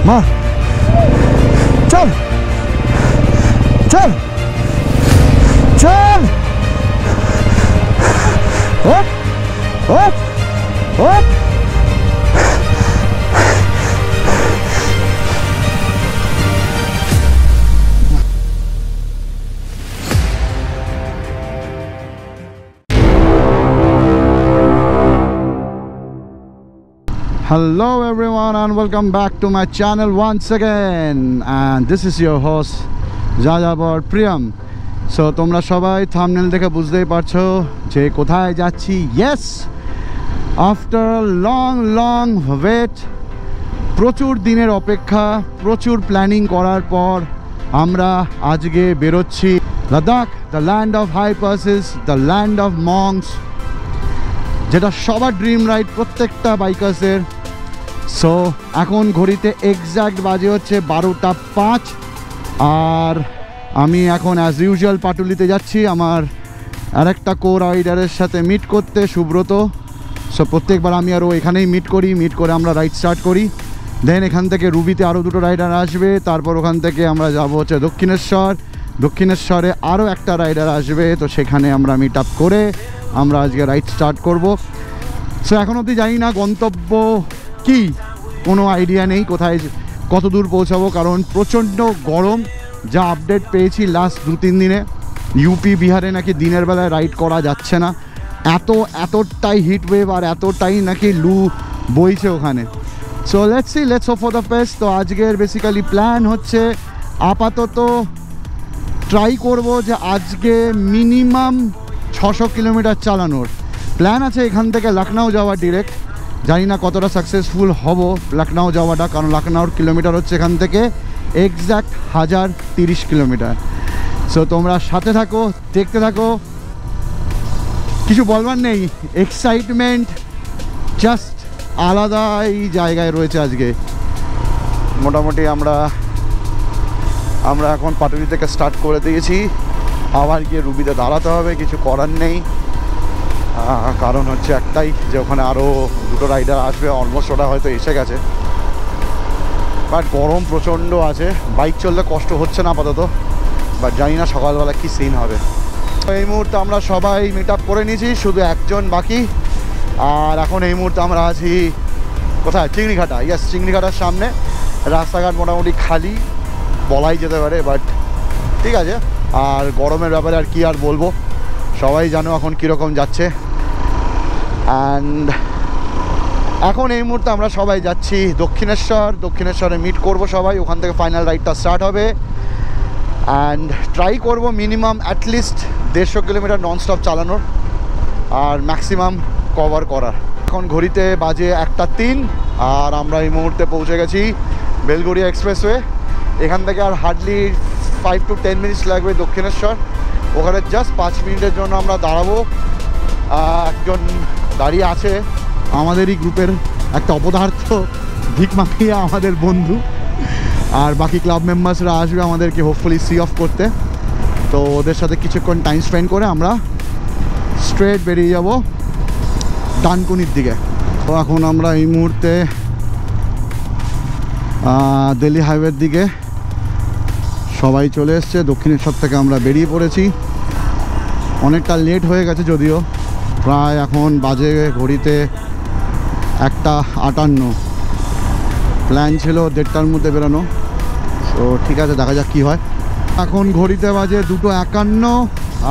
মার, চল চল চল, ওপ ওপ ওপ। Hello everyone and welcome back to my channel once again, and this is your host Jajabor Priyam. So তোমরা সবাই থাম্বনেল দেখে বুঝতেই পারছো যে কোথায় যাচ্ছি। Yes, after a long wait, প্রচুর দিনের অপেক্ষা, প্রচুর প্ল্যানিং করার পর আমরা আজকে বেরোচ্ছি Ladakh, the land of high passes, the land of monks, যেটা সবার ড্রিম রাইড প্রত্যেকটা বাইকার্সের। সো এখন ঘড়িতে এক্স্যাক্ট বাজে হচ্ছে 12:05, আর আমি এখন অ্যাজ ইউজুয়াল পাটুলিতে যাচ্ছি আমার আরেকটা কো রাইডারের সাথে মিট করতে, সুব্রত। সো প্রত্যেকবার আমি আরও এখানেই মিট করে আমরা রাইড স্টার্ট করি। দেন এখান থেকে রুবিতে আরও দুটো রাইডার আসবে, তারপর ওখান থেকে আমরা যাবো হচ্ছে দক্ষিণেশ্বরে আরও একটা রাইডার আসবে, তো সেখানে আমরা মিট আপ করে আমরা আজকে রাইড স্টার্ট করব। সো এখন অবধি জানি না গন্তব্য কি, কোনো আইডিয়া নেই কোথায় কত দূর পৌঁছাবো, কারণ প্রচণ্ড গরম। যা আপডেট পেয়েছি লাস্ট 2-3 দিনে, ইউপি বিহারে নাকি দিনের বেলায় রাইড করা যাচ্ছে না, এতটাই হিট ওয়েভ আর এতটাই নাকি লু বইছে ওখানে। So let's hope for the best. তো আজকের বেসিক্যালি প্ল্যান হচ্ছে আপাতত ট্রাই করব যে আজকে মিনিমাম 600 কিলোমিটার চালানোর প্ল্যান আছে। এখান থেকে লখনউ যাওয়া ডিরেক্ট, জানি না কতটা সাকসেসফুল হব লখনউ যাওয়াটা, কারণ লখনউর কিলোমিটার হচ্ছে এখান থেকে এক্স্যাক্ট 1030 কিলোমিটার। সো তোমরা সাথে থাকো, দেখতে থাকো, কিছু বলবার নেই, এক্সাইটমেন্ট জাস্ট আলাদাই জায়গায় রয়েছে আজকে। মোটামুটি আমরা এখন পাটুলি থেকে স্টার্ট করে দিয়েছি, আবার গিয়ে রুবিতে দাঁড়াতে হবে, কিছু করার নেই। কারণ হচ্ছে একটাই যে ওখানে আরও দুটো রাইডার আসবে, অলমোস্ট ওটা হয়তো এসে গেছে, বাট গরম প্রচণ্ড আছে, বাইক চললে কষ্ট হচ্ছে না আপাতত, বাট জানি না সকালবেলা কি সিন হবে। এই মুহূর্তে আমরা সবাই মিট আপ করে নিয়েছি, শুধু একজন বাকি। আর এখন এই মুহূর্তে আমরা আছি কোথায়? চিংড়িঘাটা। ইয়েস, চিংড়িঘাটার সামনে। রাস্তাঘাট মোটামুটি খালি বলাই যেতে পারে, বাট ঠিক আছে। আর গরমের ব্যাপারে আর কি আর বলবো, সবাই জানো এখন কীরকম যাচ্ছে। অ্যান্ড এখন এই মুহূর্তে আমরা সবাই যাচ্ছি দক্ষিণেশ্বরে মিট করব সবাই, ওখান থেকে ফাইনাল রাইডটা স্টার্ট হবে। অ্যান্ড ট্রাই করব মিনিমাম অ্যাটলিস্ট 150 কিলোমিটার ননস্টপ চালানোর, আর ম্যাক্সিমাম কভার করার। এখন ঘড়িতে বাজে 1:03, আর আমরা এই মুহূর্তে পৌঁছে গেছি বেলগড়িয়া এক্সপ্রেসওয়ে। এখান থেকে আর হার্ডলি 5 to 10 মিনিটস লাগবে দক্ষিণেশ্বর। ওখানে জাস্ট 5 মিনিটের জন্য আমরা দাঁড়াবো। একজন দাঁড়িয়ে আছে আমাদেরই গ্রুপের একটা অপদার্থ ভিকমাফিয়া, আমাদের বন্ধু, আর বাকি ক্লাব মেম্বার্সরা আসবে আমাদেরকে হোপফুলি সি অফ করতে। তো ওদের সাথে কিছুক্ষণ টাইম স্পেন্ড করে আমরা স্ট্রেট বেরিয়ে যাব ডানকুনির দিকে। তো এখন আমরা এই মুহূর্তে দিল্লি হাইওয়ের দিকে সবাই চলে এসছে, দক্ষিণেশ্বর থেকে আমরা বেরিয়ে পড়েছি। অনেকটা লেট হয়ে গেছে যদিও, প্রায় এখন বাজে ঘড়িতে 1:58। প্ল্যান ছিল 1:30টার মধ্যে বেরোনো, তো ঠিক আছে, দেখা যাক কী হয়। এখন ঘড়িতে বাজে 2:51,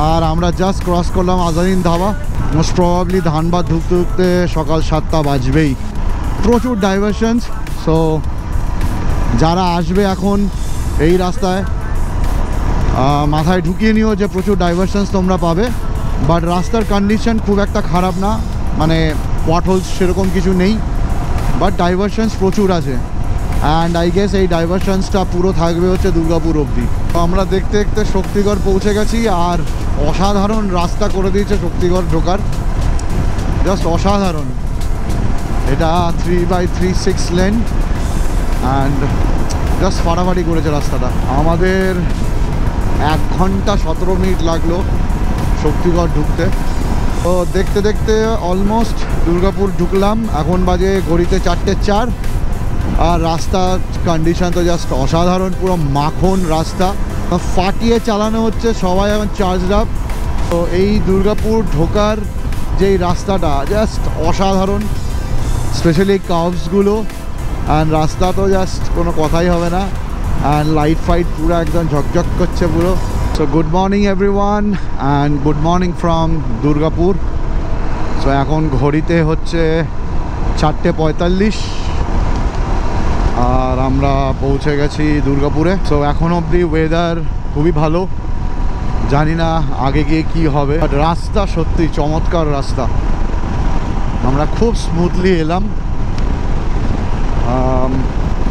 আর আমরা জাস্ট ক্রস করলাম আজারিন ধাবা। মোস্ট প্রবাবলি ধানবাদ ঢুকতে সকাল 7টা বাজবেই। প্রচুর ডাইভারশনস, সো যারা আসবে এখন এই রাস্তায় মাথায় ঢুকিয়ে নিও যে প্রচুর ডাইভারশনস তোমরা পাবে, বাট রাস্তার কন্ডিশন খুব একটা খারাপ না, মানে পটহোলস সেরকম কিছু নেই, বাট ডাইভারশনস প্রচুর আছে। অ্যান্ড আই গেস এই ডাইভারশনসটা পুরো থাকবে হচ্ছে দুর্গাপুর অবধি। তো আমরা দেখতে দেখতে শক্তিগড় পৌঁছে গেছি, আর অসাধারণ রাস্তা করে দিয়েছে শক্তিগড় ঢোকার, জাস্ট অসাধারণ। এটা 3/3 6 লেন, অ্যান্ড জাস্ট ফাটাফাটি করেছে রাস্তাটা। আমাদের 1 ঘন্টা 17 মিনিট লাগলো শক্তিগড় ঢুকতে। তো দেখতে দেখতে অলমোস্ট দুর্গাপুর ঢুকলাম। এখন বাজে ঘড়িতে 4:04, আর রাস্তার কন্ডিশন তো জাস্ট অসাধারণ, পুরো মাখন রাস্তা, ফাটিয়ে চালানো হচ্ছে, সবাই এখন চার্জ আপ। তো এই দুর্গাপুর ঢোকার যেই রাস্তাটা জাস্ট অসাধারণ, স্পেশালি কার্ভসগুলো, অ্যান্ড রাস্তা তো জাস্ট কোনো কথাই হবে না, অ্যান্ড লাইট ফাইট পুরো একদম ঝকঝক করছে পুরো। So good morning everyone and good morning from Durgapur. So এখন ঘড়িতে হচ্ছে 4:45 আর আমরা পৌঁছে গেছি দুর্গাপুরে। সো এখন অবধি ওয়েদার খুবই ভালো, জানি না আগে গিয়ে কি হবে, বাট রাস্তা সত্যি চমৎকার রাস্তা। আমরা খুব স্মুথলি এলাম,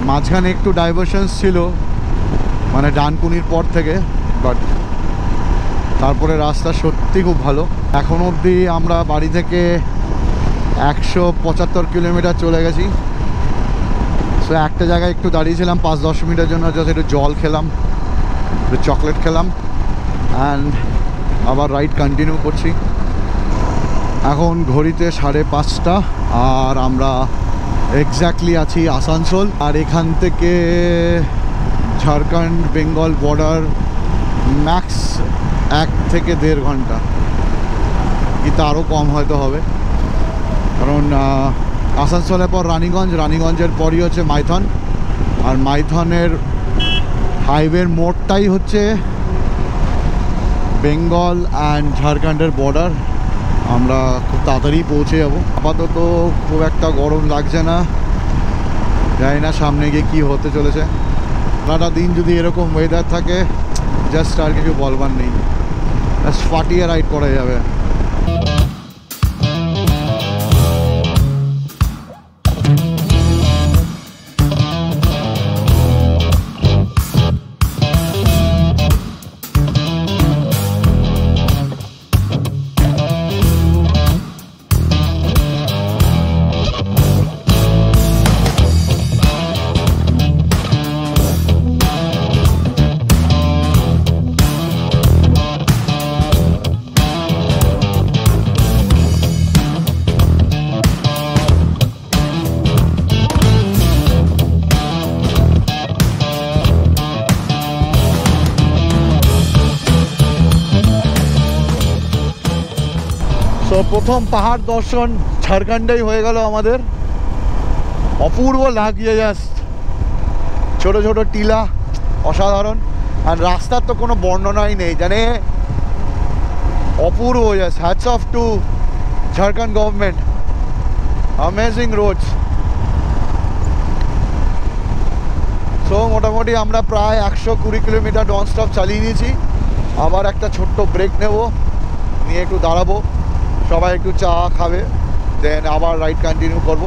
মাঝখানে একটু ডাইভারশনস ছিল মানে ডানকুনির পর থেকে, বাট তারপরে রাস্তা সত্যি খুব ভালো। এখন অবধি আমরা বাড়ি থেকে 175 কিলোমিটার চলে গেছি। সো একটা জায়গায় একটু দাঁড়িয়েছিলাম 5-10 মিনিটের জন্য, জাস্ট একটু জল খেলাম, একটু চকলেট খেলাম, অ্যান্ড আবার রাইড কন্টিনিউ করছি। এখন ঘড়িতে 5:30 আর আমরা এক্স্যাক্টলি আছি আসানসোল। আর এখান থেকে ঝাড়খণ্ড বেঙ্গল বর্ডার ম্যাক্স 1 থেকে 1.5 ঘন্টা, কিন্তু আরও কম হয়তো হবে, কারণ আসানসোলের পর রানীগঞ্জ, রানীগঞ্জের পরই হচ্ছে মাইথন, আর মাইথনের হাইওয়ের মোড়টাই হচ্ছে বেঙ্গল অ্যান্ড ঝাড়খণ্ডের বর্ডার। আমরা খুব তাড়াতাড়ি পৌঁছে যাব। আপাতত খুব একটা গরম লাগছে না, জানি না সামনে গিয়ে কী হতে চলেছে। সারাটা দিন যদি এরকম ওয়েদার থাকে জাস্ট আর কিছু বলবার নেই, জাস্ট ফাটিয়ে রাইড করা যাবে। তো প্রথম পাহাড় দর্শন ঝাড়খণ্ডেই হয়ে গেল আমাদের, অপূর্ব লাগছে, জাস্ট ছোট ছোট টিলা, অসাধারণ। আর রাস্তার তো কোনো বর্ণনাই নেই, জানে অপূর্ব, just hats off to Jharkhand government, amazing roads. So মোটামুটি আমরা প্রায় 120 কিলোমিটার নন স্টপ চালিয়ে নিয়েছি। আবার একটা ছোট্ট ব্রেক নেব, নিয়ে একটু দাঁড়াবো, সবাই একটু চা খাবে, দেন আবার রাইড কন্টিনিউ করব।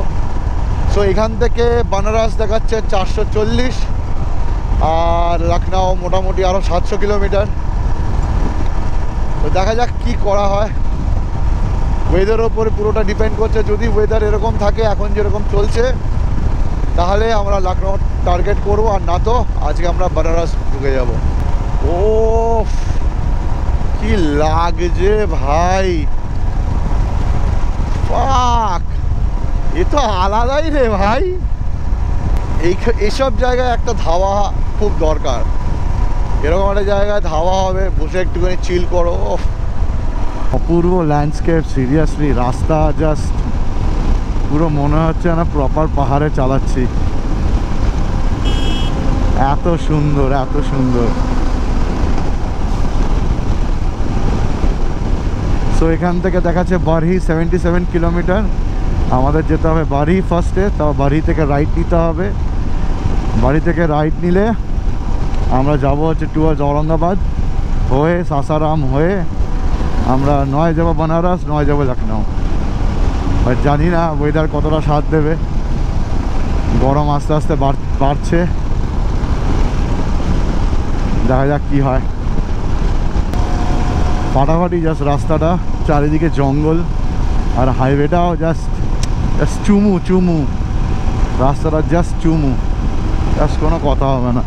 সো এখান থেকে বানারস দেখাচ্ছে 440, আর লখনউ মোটামুটি আরও 700 কিলোমিটার। তো দেখা যাক কি করা হয়, ওয়েদারের ওপরে পুরোটা ডিপেন্ড করছে। যদি ওয়েদার এরকম থাকে এখন যেরকম চলছে, তাহলে আমরা লখনউ টার্গেট করবো, আর না তো আজকে আমরা বানারস ঢুকে যাব। ও কি লাগছে ভাই, এ তো আলাদাই রে ভাই। এইসব জায়গায় একটা ধাবা খুব দরকার, এরকম একটা জায়গায় ধাবা হবে, বসে একটুখানি চিল করো। অপূর্ব ল্যান্ডস্কেপ, সিরিয়াসলি রাস্তা জাস্ট পুরো মনে হচ্ছে না প্রপার পাহাড়ে চালাচ্ছি, এত সুন্দর, এত সুন্দর। সো এখান থেকে দেখাচ্ছে বারহি 77 কিলোমিটার, আমাদের যেতে হবে বারহি ফার্স্টে, তাও বারহি থেকে রাইট নিতে হবে। বাড়ি থেকে রাইট নিলে আমরা যাব হচ্ছে টুয়ার্ডস औरंगाबाद হয়ে সাসারাম হয়ে আমরা নয় যাব বানারস, নয় যাব লখনউ। আর জানি না ওয়েদার কতটা সাথ দেবে, গরম আস্তে আস্তে বাড়ছে, দেখা যাক কী হয়। ফাটাফাটি জাস্ট রাস্তাটা, চারিদিকে জঙ্গল, আর হাইওয়েটাও জাস্ট চুমু চুমু, রাস্তাটা জাস্ট চুমু, জাস্ট কোনো কথা হবে না।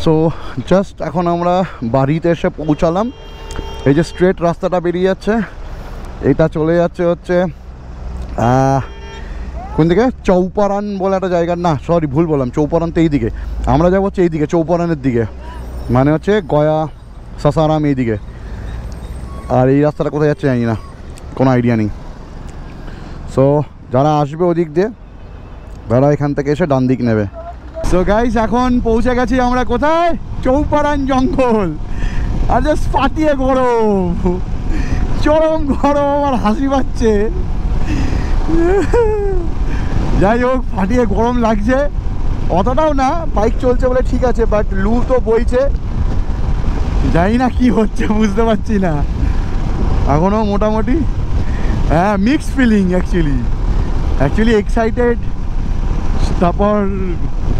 সো জাস্ট এখন আমরা বাড়িতে এসে পৌঁছালাম। এই যে স্ট্রেট রাস্তাটা বেরিয়ে যাচ্ছে, এটা চলে যাচ্ছে হচ্ছে কোন দিকে চৌপারান বলে একটা জায়গার, না সরি ভুল বললাম, চৌপারান তো এই দিকে, আমরা যাবো হচ্ছে এই দিকে চৌপারানের দিকে, মানে হচ্ছে গয়া সাসারাম এই দিকে। আর এই রাস্তাটা কোথায় যাচ্ছে জানি না, কোনো আইডিয়া নেই। সো যারা আসবে ওদিক দিয়ে তারা এখান থেকে এসে ডান দিক নেবে। সো গাইস এখন পৌঁছে গেছি আমরা কোথায়, চৌপারান জঙ্গল। আর জাস্ট ফাটিয়ে গরম, চরম গরম, আর হাসি পাচ্ছে। যাই হোক ফাটিয়ে গরম লাগছে, অতটাও না, বাইক চলছে বলে ঠিক আছে, বাট লু তো বইছে, জানি না কি হচ্ছে বুঝতে পারছি না এখনও মোটামুটি। হ্যাঁ মিক্সড ফিলিং, অ্যাকচুয়ালি এক্সাইটেড, তারপর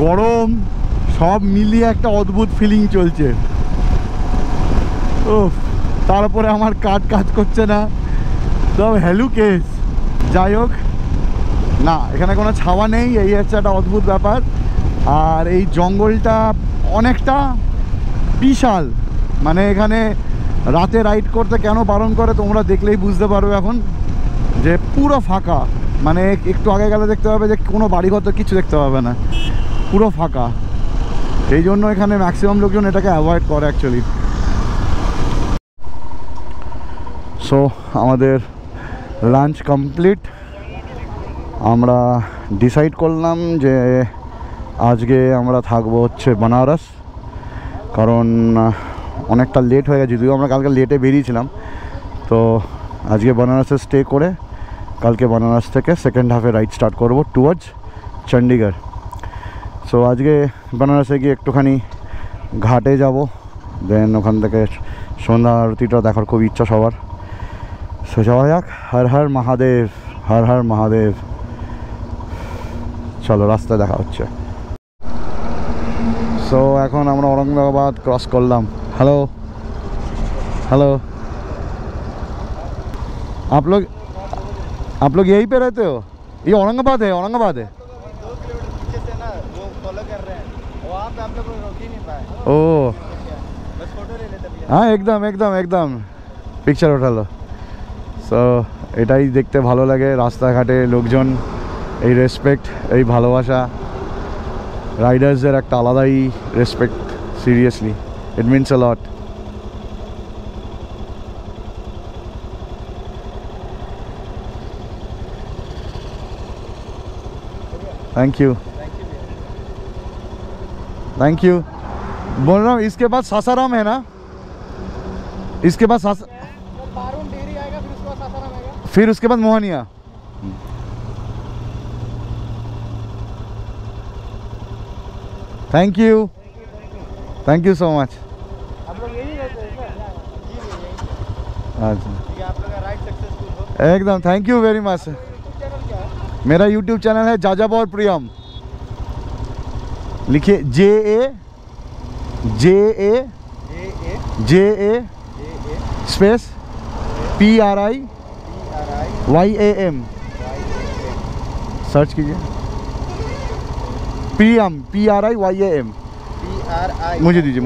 গরম, সব মিলিয়ে একটা অদ্ভুত ফিলিং চলছে। ও তারপরে আমার কাজ করছে না, সব হ্যালু কেস। যাই হোক না, এখানে কোনো ছাওয়া নেই, এই হচ্ছে একটা অদ্ভুত ব্যাপার। আর এই জঙ্গলটা অনেকটা বিশাল, মানে এখানে রাতে রাইড করতে কেন বারণ করে তোমরা দেখলেই বুঝতে পারবে এখন, যে পুরো ফাঁকা, মানে একটু আগে গেলে দেখতে পাবে যে কোনো বাড়িঘর তো কিছু দেখতে পাবে না, পুরো ফাঁকা। এই জন্য এখানে ম্যাক্সিমাম লোকজন এটাকে অ্যাভয়েড করে অ্যাকচুয়ালি। সো আমাদের লাঞ্চ কমপ্লিট, আমরা ডিসাইড করলাম যে আজকে আমরা থাকবো হচ্ছে বেনারস, কারণ অনেকটা লেট হয়ে গেছে, যদিও আমরা কালকে লেটে বেরিয়েছিলাম। তো আজকে বেনারসে স্টে করে কালকে বেনারস থেকে সেকেন্ড হাফে রাইড স্টার্ট করব টুয়ার্ডস চণ্ডীগড়। সো আজকে বেনারসে গিয়ে একটুখানি ঘাটে যাব, দেন ওখান থেকে সন্ধ্যা আরতিটা দেখার খুব ইচ্ছা সবার। সো যাওয়া যাক, হর হর মহাদেব, হর হর মহাদেব। চলো রাস্তায় দেখা হচ্ছে। সো এখন আমরা औरंगाबाद क्रॉस করলাম। हेलो हेलो, आप लोग यहीं पे रहते हो? ये औरंगाबाद है, औरंगाबाद है। 2 किलोमीटर पीछे से ना वो फॉलो कर रहे हैं, वहाँ पे आप लोग को रोक ही नहीं पाए। ओ बस फोटो ले लेते भैया। हाँ एकदम एकदम एकदम पिक्चर उठा लो। সো এটাই দেখতে ভালো লাগে, রাস্তাঘাটে লোকজন, এই রেসপেক্ট, এই ভালোবাসা, রাইডার্সদের একটা আলাদাই respect, seriously it means a lot. Thank you thank you. बोल रहा हूँ इसके बाद सासाराम है ना, इसके बाद बारून डेरी आएगा, फिर उसके बाद सासाराम आएगा, फिर उसके बाद Mohania. Thank you so much. आप लोग यही रहते हैं क्या? जी यही। अच्छा ठीक है, आप लोग का राइड सक्सेसफुल हो। एकदम thank you very much. YouTube channel क्या है? मेरा यूट्यूब चैनल है जाजाबौर प्रियम, लिखिए JAJA स्पेस PRIYAM, सर्च कीजिए प्रियम PRIYAM। मुझे दीजिए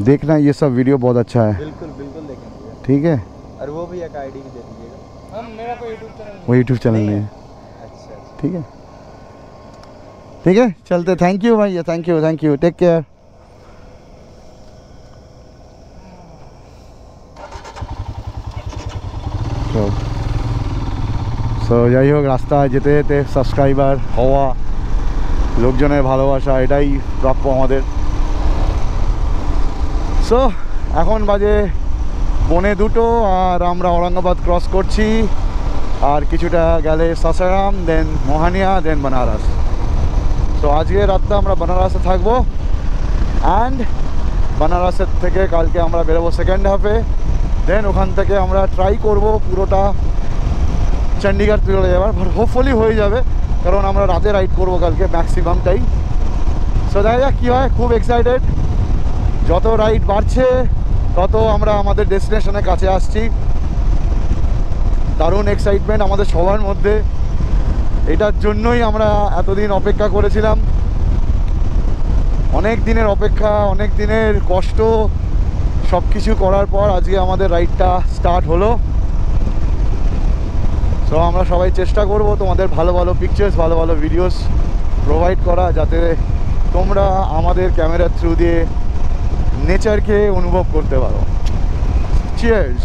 देखना, ये सब वीडियो बहुत अच्छा है। बिल्कुल बिल्कुल देखेंगे, ठीक है, और वो भी एक आईडी भी दे दीजिएगा। हम मेरा कोई यूट्यूब चैनल वो यूट्यूब चैनल नहीं है। अच्छा ठीक है चलते। थैंक यू भैया, thank you, take care. So যাই হোক, রাস্তায় যেতে যেতে সাবস্ক্রাইবার হওয়া, লোকজনের ভালোবাসা, এটাই প্রাপ্য আমাদের। সো এখন বাজে 1:45 আর আমরা औरंगाबाद ক্রস করছি, আর কিছুটা গেলে সাসারাম, দেন মোহানিয়া, দেন বেনারস। সো আজকে রাতটা আমরা বেনারসে থাকবো, অ্যান্ড বেনারসের থেকে কালকে আমরা বেরোবো সেকেন্ড হাফে, দেন ওখান থেকে আমরা ট্রাই করব পুরোটা চণ্ডীগড় চলে যাবার, বাট হোপফুলি হয়ে যাবে, কারণ আমরা রাতে রাইড করবো কালকে ম্যাক্সিমামটাই। সো দেখা যাক কী হয়, খুব এক্সাইটেড। যত রাইড বাড়ছে তত আমরা আমাদের ডেস্টিনেশনের কাছে আসছি। দারুণ এক্সাইটমেন্ট আমাদের সবার মধ্যে, এটার জন্যই আমরা এতদিন অপেক্ষা করেছিলাম। অনেক দিনের অপেক্ষা, অনেক দিনের কষ্ট, সব কিছু করার পর আজকে আমাদের রাইডটা স্টার্ট হলো। সো আমরা সবাই চেষ্টা করব তোমাদের ভালো ভালো পিকচার্স, ভালো ভালো ভিডিওস প্রোভাইড করা, যাতে তোমরা আমাদের ক্যামেরার থ্রু দিয়ে নেচারকে অনুভব করতে পারো। চিয়ার্স।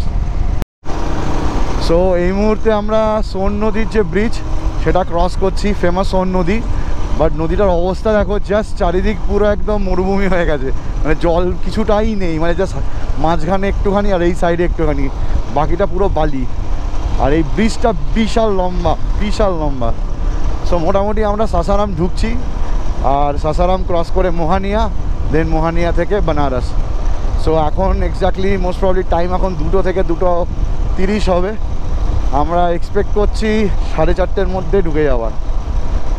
সো এই মুহূর্তে আমরা সোন নদীর যে ব্রিজ সেটা ক্রস করছি, ফেমাস সোন নদী। বাট নদীটার অবস্থা দেখো, জাস্ট চারিদিক পুরো একদম মরুভূমি হয়ে গেছে, মানে জল কিছুটাই নেই, মানে জাস্ট মাঝখানে একটুখানি আর এই সাইডে একটুখানি, বাকিটা পুরো বালি। আর এই ব্রিজটা বিশাল লম্বা, বিশাল লম্বা। সো মোটামুটি আমরা সাসারাম ঢুকছি, আর সাসারাম ক্রস করে মোহানিয়া, দেন মোহানিয়া থেকে বেনারস। সো এখন এক্স্যাক্টলি মোস্ট প্রবলি টাইম এখন 2টো থেকে 2:30 হবে। আমরা এক্সপেক্ট করছি 4:30-এর মধ্যে ঢুকে যাওয়ার।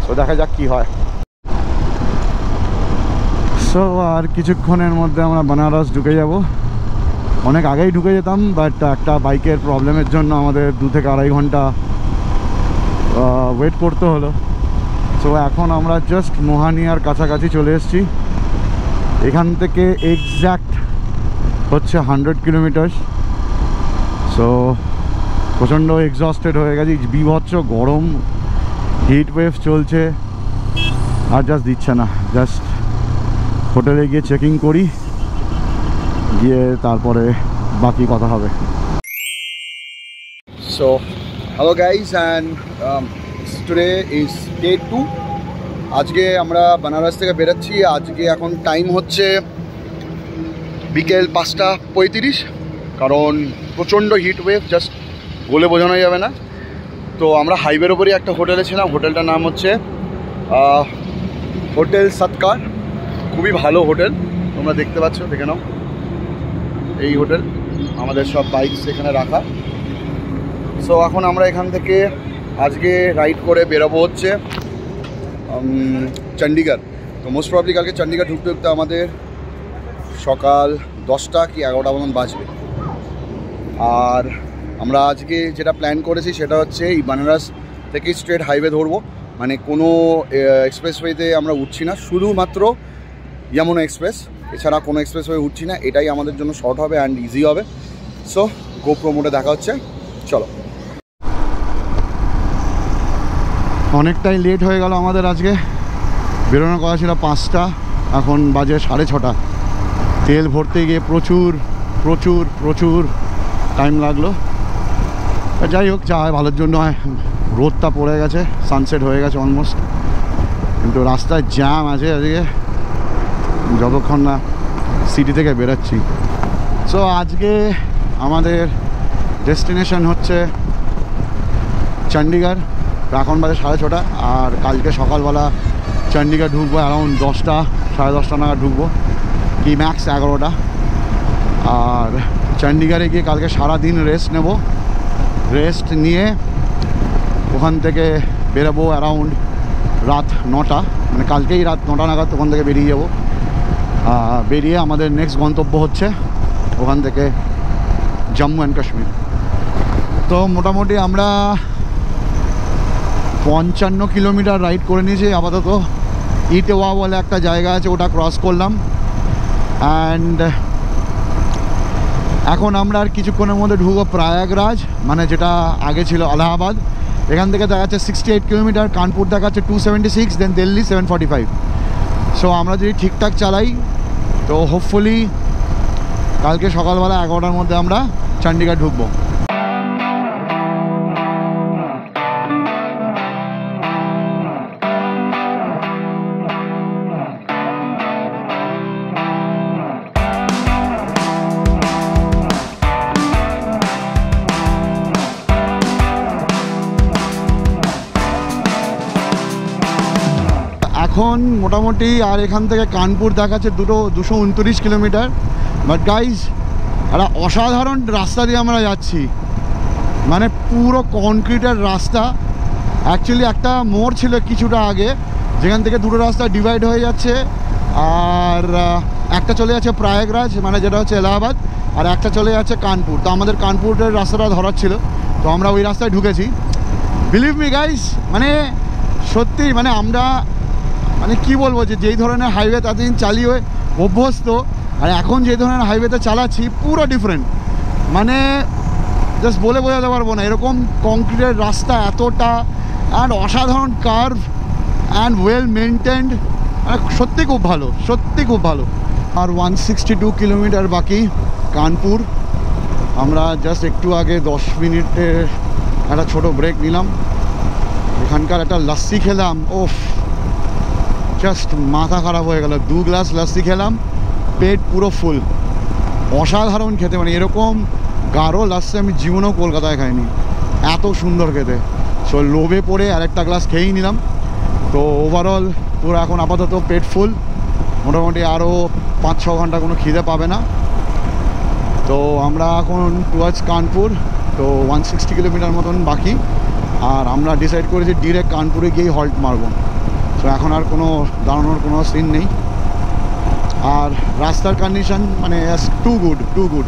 সো দেখা যাক কী হয়। সো আর কিছুক্ষণের মধ্যে আমরা বেনারস ঢুকে যাব। অনেক আগেই ঢুকে যেতাম, বাট একটা বাইকের প্রবলেমের জন্য আমাদের 2 থেকে 2.5 ঘন্টা ওয়েট করতে হলো। সো এখন আমরা জাস্ট মোহানিয়ার কাছাকাছি চলে এসেছি। এখান থেকে এক্স্যাক্ট হচ্ছে 100 কিলোমিটার। সো প্রচণ্ড এক্সস্টেড হয়ে গেছি, বিভৎস গরম, হিট ওয়েভ চলছে, আর জাস্ট দিচ্ছে না। জাস্ট হোটেলে গিয়ে চেকিং করি, গিয়ে তারপরে বাকি কথা হবে। So hello guys, and today is day 2। আজকে আমরা বেনারস থেকে বেরোচ্ছি। আজকে এখন টাইম হচ্ছে বিকেল 5:35, কারণ প্রচণ্ড হিট ওয়েভ, জাস্ট বলে বোঝানো যাবে না। তো আমরা হাইওয়ের ওপরই একটা হোটেলে ছিলাম, হোটেলটার নাম হচ্ছে হোটেল সৎকার। খুবই ভালো হোটেল, তোমরা দেখতে পাচ্ছ, দেখে নাও। এই হোটেল, আমাদের সব বাইকস এখানে রাখা। সো এখন আমরা এখান থেকে আজকে রাইড করে বেরোবো হচ্ছে চণ্ডীগড়। তো মোস্ট প্রবলি কালকে চণ্ডীগড় ঢুকতে ঢুকতে আমাদের সকাল 10টা কি 11টা মতন বাজবে। আর আমরা আজকে যেটা প্ল্যান করেছি সেটা হচ্ছে এই বেনারস থেকে স্ট্রেট হাইওয়ে ধরবো, মানে কোনো এক্সপ্রেসওয়েতে আমরা উঠছি না, শুধুমাত্র যমুনা এক্সপ্রেস, এছাড়া কোনো এক্সপ্রেসওয়ে উঠছি না। এটাই আমাদের জন্য শর্ট হবে অ্যান্ড ইজি হবে। সো গোপ্রো মোডে দেখা হচ্ছে, চলো। অনেকটাই লেট হয়ে গেল আমাদের, আজকে বেরোনোর কথা ছিল 5টা, এখন বাজে 6:30। তেল ভরতে গিয়ে প্রচুর প্রচুর প্রচুর টাইম লাগলো। যাই হোক, যা হয় ভালোর জন্য হয়। রোদটা পড়ে গেছে, সানসেট হয়ে গেছে অলমোস্ট, কিন্তু রাস্তায় জ্যাম আছে আজকে যতক্ষণ না সিটি থেকে বেরোচ্ছি। সো আজকে আমাদের ডেস্টিনেশন হচ্ছে চণ্ডীগড়। এখন বাজে 6:30, আর কালকে সকালবেলা চণ্ডীগড় ঢুকবো অ্যারাউন্ড 10টা, 10:30 নাগাদ ঢুকবো, কি ম্যাক্স 11টা। আর চণ্ডীগড়ে গিয়ে কালকে সারাদিন রেস্ট নেব। রেস্ট নিয়ে ওখান থেকে বেরোবো অ্যারাউন্ড রাত 9টা, মানে কালকেই রাত 9টা নাগাদ ওখান থেকে বেরিয়ে যাবো। বেরিয়ে আমাদের নেক্সট গন্তব্য হচ্ছে ওখান থেকে জম্মু অ্যান্ড কাশ্মীর। তো মোটামুটি আমরা 55 কিলোমিটার রাইড করে নিয়েছি আপাতত। ইটেওয়া বলে একটা জায়গা আছে, ওটা ক্রস করলাম। অ্যান্ড এখন আমরা আর কিছুক্ষণের মধ্যে ঢুকবো প্রয়াগরাজ, মানে যেটা আগে ছিল আলাহাবাদ। এখান থেকে দেখাচ্ছে 68 কিলোমিটার, কানপুর দেখাচ্ছে 276, দেন দিল্লি 745। সো আমরা যদি ঠিকঠাক চালাই তো হোপফুলি কালকে সকালবেলা 11টার মধ্যে আমরা চণ্ডীগড় ঢুকবো। এখন মোটামুটি আর এখান থেকে কানপুর দেখাচ্ছে 229 কিলোমিটার। বাট গাইজ, একটা অসাধারণ রাস্তা দিয়ে আমরা যাচ্ছি, মানে পুরো কনক্রিটের রাস্তা। অ্যাকচুয়ালি একটা মোড় ছিল কিছুটা আগে, যেখান থেকে দুটো রাস্তা ডিভাইড হয়ে যাচ্ছে, আর একটা চলে যাচ্ছে প্রয়াগরাজ মানে যেটা হচ্ছে এলাহাবাদ, আর একটা চলে যাচ্ছে কানপুর। তো আমাদের কানপুরের রাস্তাটা ধরার ছিল, তো আমরা ওই রাস্তায় ঢুকেছি। বিলিভ মি গাইস, মানে সত্যি মানে আমরা মানে কি বলবো, যে যেই ধরনের হাইওয়ে এতদিন চালিয়ে অভ্যস্ত, আর এখন যে ধরনের হাইওয়েতে চালাচ্ছি পুরো ডিফারেন্ট। মানে জাস্ট বলে বোঝাতে পারবো না, এরকম কংক্রিটের রাস্তা এতটা অ্যান্ড অসাধারণ কার্ভ অ্যান্ড ওয়েল মেনটেন্ড, সত্যি খুব ভালো, সত্যি খুব ভালো। আর 162 কিলোমিটার বাকি কানপুর। আমরা জাস্ট একটু আগে 10 মিনিটের একটা ছোটো ব্রেক নিলাম, এখানকার একটা লাস্সি খেলাম, ওফ জাস্ট মাথা খারাপ হয়ে গেল। 2 গ্লাস লাস্সি খেলাম, পেট পুরো ফুল, অসাধারণ খেতে। মানে এরকম গাঢ় লাস্সি আমি জীবনেও কলকাতায় খাইনি, এত সুন্দর খেতে। সো লোভে পড়ে আরেকটা গ্লাস খেয়েই নিলাম। তো ওভারঅল পুরো এখন আপাতত পেট ফুল, মোটামুটি আরও 5-6 ঘন্টা কোনো খিদে পাবে না। তো আমরা এখন টুয়ার্ডস কানপুর, তো 160 কিলোমিটার মতন বাকি। আর আমরা ডিসাইড করেছি ডিরেক্ট কানপুরে গিয়েই হল্ট মারবো। তো এখন আর কোনো দাঁড়ানোর কোনো সিন নেই। আর রাস্তার কন্ডিশন মানে টু গুড,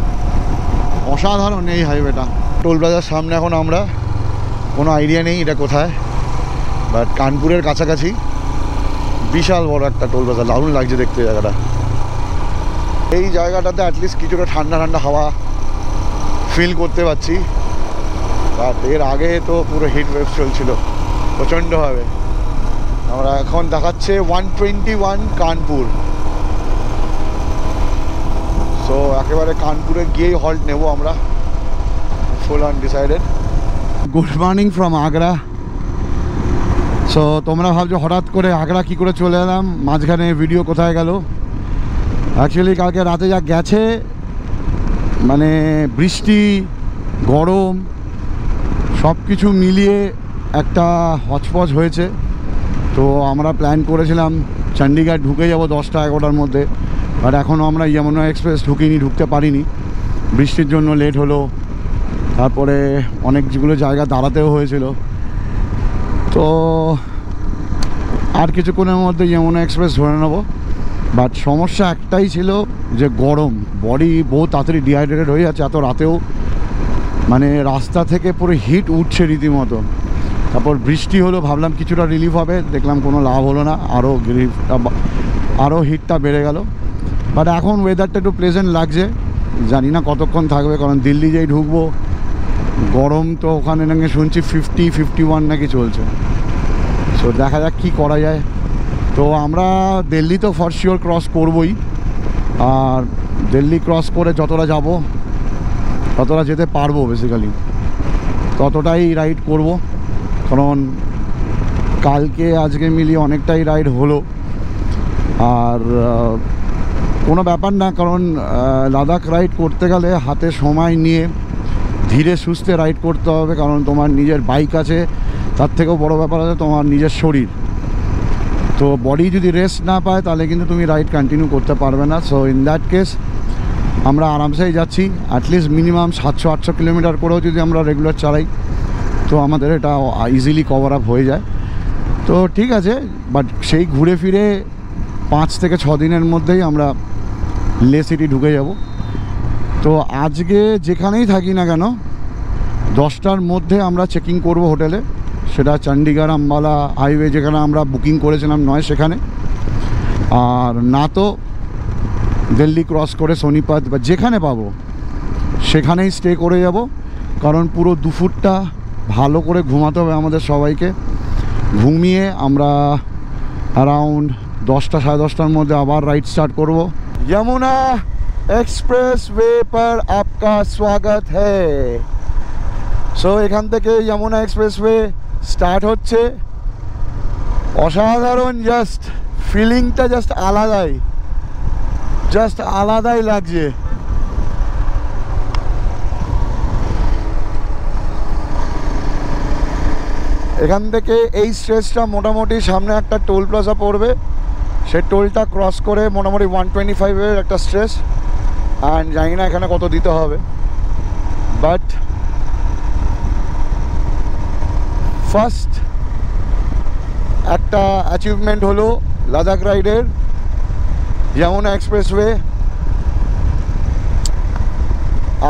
অসাধারণ এই হাইওয়েটা। টোল প্লাজার সামনে এখন আমরা, কোনো আইডিয়া নেই এটা কোথায়, বাট কানপুরের কাছাকাছি। বিশাল বড় একটা টোল প্লাজা, দারুণ লাগছে দেখতে জায়গাটা। এই জায়গাটাতে অ্যাটলিস্ট কিছুটা ঠান্ডা ঠান্ডা হাওয়া ফিল করতে পারছি, বাট এর আগে তো পুরো হিট ওয়েভ চলছিল প্রচণ্ডভাবে। আমরা এখন দেখাচ্ছে 121 কানপুর। সো একেবারে কানপুরে গিয়েই হল্ট নেব আমরা, full undecided. Good morning from Agra. So তোমরা ভাবছো হঠাৎ করে আগ্রা কী করে চলে এলাম, মাঝখানে ভিডিও কোথায় গেল। অ্যাকচুয়ালি কালকে রাতে যা গেছে, মানে বৃষ্টি গরম সব কিছু মিলিয়ে একটা হচপচ হয়েছে। তো আমরা প্ল্যান করেছিলাম চণ্ডীগড় ঢুকে যাব 10টা-11টার মধ্যে, বাট এখনও আমরা যমুনা এক্সপ্রেস ঢুকতে পারিনি, বৃষ্টির জন্য লেট হলো। তারপরে অনেকগুলো জায়গা দাঁড়াতেও হয়েছিল। তো আর কিছুক্ষণের মধ্যে যমুনা এক্সপ্রেস ধরে নেব। বাট সমস্যা একটাই ছিল যে গরম, বডি বহু তাড়াতাড়ি ডিহাইড্রেটেড হয়ে যাচ্ছে এত রাতেও, মানে রাস্তা থেকে পুরো হিট উঠছে রীতিমতো। তারপর বৃষ্টি হলো, ভাবলাম কিছুটা রিলিফ হবে, দেখলাম কোনো লাভ হলো না, আরও হিটটা বেড়ে গেল। বাট এখন ওয়েদারটা একটু প্লেজেন্ট লাগছে, জানি না কতক্ষণ থাকবে, কারণ দিল্লি যেই ঢুকবো গরম তো ওখানে নাকি শুনছি 50-51 নাকি চলছে। সো দেখা যাক কী করা যায়। তো আমরা দিল্লি তো ফর শিওর ক্রস করবই, আর দিল্লি ক্রস করে যতটা যাব ততটা যেতে পারবো, বেসিক্যালি ততটাই রাইড করব। কারণ কালকে আজকে মিলিয়ে অনেকটাই রাইড হলো। আর কোনো ব্যাপার না, কারণ লাদাখ রাইড করতে গেলে হাতে সময় নিয়ে ধীরে সুস্থে রাইড করতে হবে, কারণ তোমার নিজের বাইক আছে, তার থেকেও বড় ব্যাপার আছে তোমার নিজের শরীর। তো বডি যদি রেস্ট না পায় তাহলে কিন্তু তুমি রাইড কন্টিনিউ করতে পারবে না। সো ইন দ্যাট কেস আমরা আরামসেই যাচ্ছি, অ্যাটলিস্ট মিনিমাম 700-800 কিলোমিটার করেও যদি আমরা রেগুলার চালাই তো আমাদের এটা ইজিলি কভার আপ হয়ে যায়। তো ঠিক আছে, বাট সেই ঘুরে ফিরে 5 থেকে 6 দিনের মধ্যেই আমরা লে সিটি ঢুকে যাব। তো আজকে যেখানেই থাকি না কেন 10টার মধ্যে আমরা চেকিং করব হোটেলে, সেটা চণ্ডীগড় আম্বালা হাইওয়ে যেখানে আমরা বুকিং করেছিলাম নয় সেখানে, আর না তো দিল্লি ক্রস করে সোনিপত বা যেখানে পাবো সেখানেই স্টে করে যাব। কারণ পুরো দুপুরটা ভালো করে ঘুমাতে হবে আমাদের সবাইকে। ঘুমিয়ে আমরা অ্যারাউন্ড 10টা-10:30টার মধ্যে আবার রাইড স্টার্ট করব। যমুনা এক্সপ্রেস ওয়ে পর আপকা স্বাগত হ্যায়। সো এখান থেকে যমুনা এক্সপ্রেস ওয়ে স্টার্ট হচ্ছে। অসাধারণ, জাস্ট ফিলিংটা জাস্ট আলাদাই লাগছে। এখান থেকে এই স্ট্রেচটা মোটামুটি সামনে একটা টোল প্লাজা পড়বে, সেই টোলটা ক্রস করে মোটামুটি 125-এর একটা স্ট্রেচ, অ্যান্ড জানি না এখানে কত দিতে হবে। বাট ফার্স্ট একটা অ্যাচিভমেন্ট হলো লাদাখ রাইডের, যমুনা এক্সপ্রেসওয়ে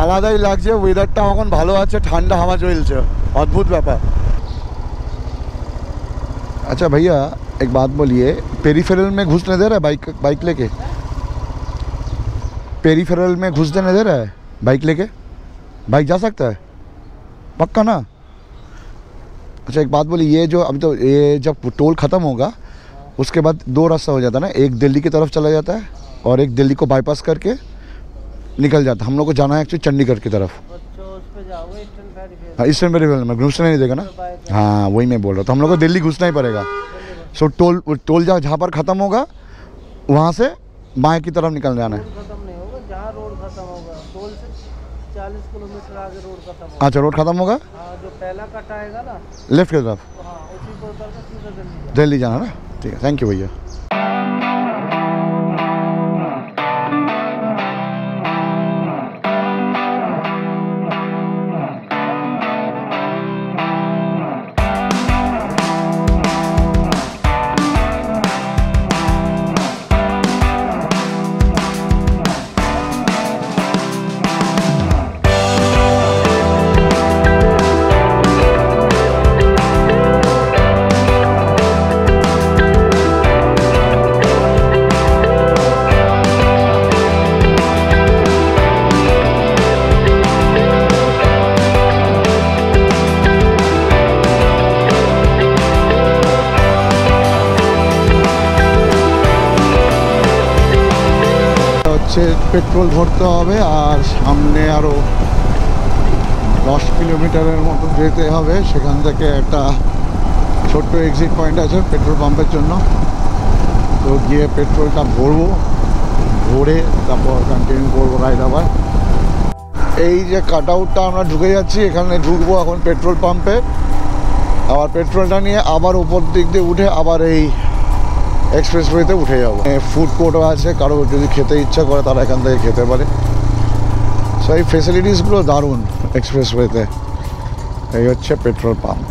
আলাদাই লাগছে। ওয়েদারটা এখন ভালো আছে, ঠান্ডা হাওয়া চলছে, অদ্ভুত ব্যাপার। अच्छा भैया एक बात बोलिए, पेरीफेरल में घुसने दे रहा है बाइक लेके? पेरीफेरल में घुस देने दे रहा है बाइक लेके? बाइक जा सकता है पक्का ना? अच्छा एक बात बोलिए, ये जो अभी तो ये जब टोल ख़त्म होगा उसके बाद दो रास्ता हो जाता है ना, एक दिल्ली की तरफ चला जाता है और एक दिल्ली को बाईपास करके निकल जाता है। हम लोग को जाना है एक्चुअली चंडीगढ़ की तरफ। हाँ ईस्टर्न पेरीफेरल में घुसने नहीं देगा ना? हाँ वही मैं बोल रहा हूँ, तो हम लोग को दिल्ली घुसना ही पड़ेगा। सो टोल जहाँ पर ख़त्म होगा वहाँ से बाएं की तरफ निकल जाना है। खत्म नहीं होगा, जहाँ रोड खत्म होगा टोल से 40 किलोमीटर आगे रोड खत्म होगा। अच्छा रोड ख़त्म होगा, हाँ जो पहला कट आएगा ना लेफ्ट की तरफ, हाँ उसी को उतर के सीधा दिल्ली जाना ना। ठीक है, थैंक यू भैया। পেট্রোল ভরতে হবে আর সামনে আরও 10 কিলোমিটারের মতো যেতে হবে। সেখান থেকে একটা ছোট্ট এক্সিট পয়েন্ট আছে পেট্রোল পাম্পের জন্য, তো গিয়ে পেট্রোলটা ভরবো, ভরে তারপর কন্টিনিউ করবো রাইড। আবার এই যে কাট আউটটা আমরা ঢুকে যাচ্ছি, এখানে ঢুকবো এখন পেট্রোল পাম্পে, আবার পেট্রোলটা নিয়ে আবার উপর দিক দিয়ে উঠে আবার এই এক্সপ্রেসওয়েতে উঠে যাবো। ফুড কোর্টও আছে, কারো যদি খেতে ইচ্ছা করে তারা এখান থেকে খেতে পারে। সো এই ফেসিলিটিসগুলো দারুণ এক্সপ্রেসওয়েতে। এই হচ্ছে পেট্রোল পাম্প।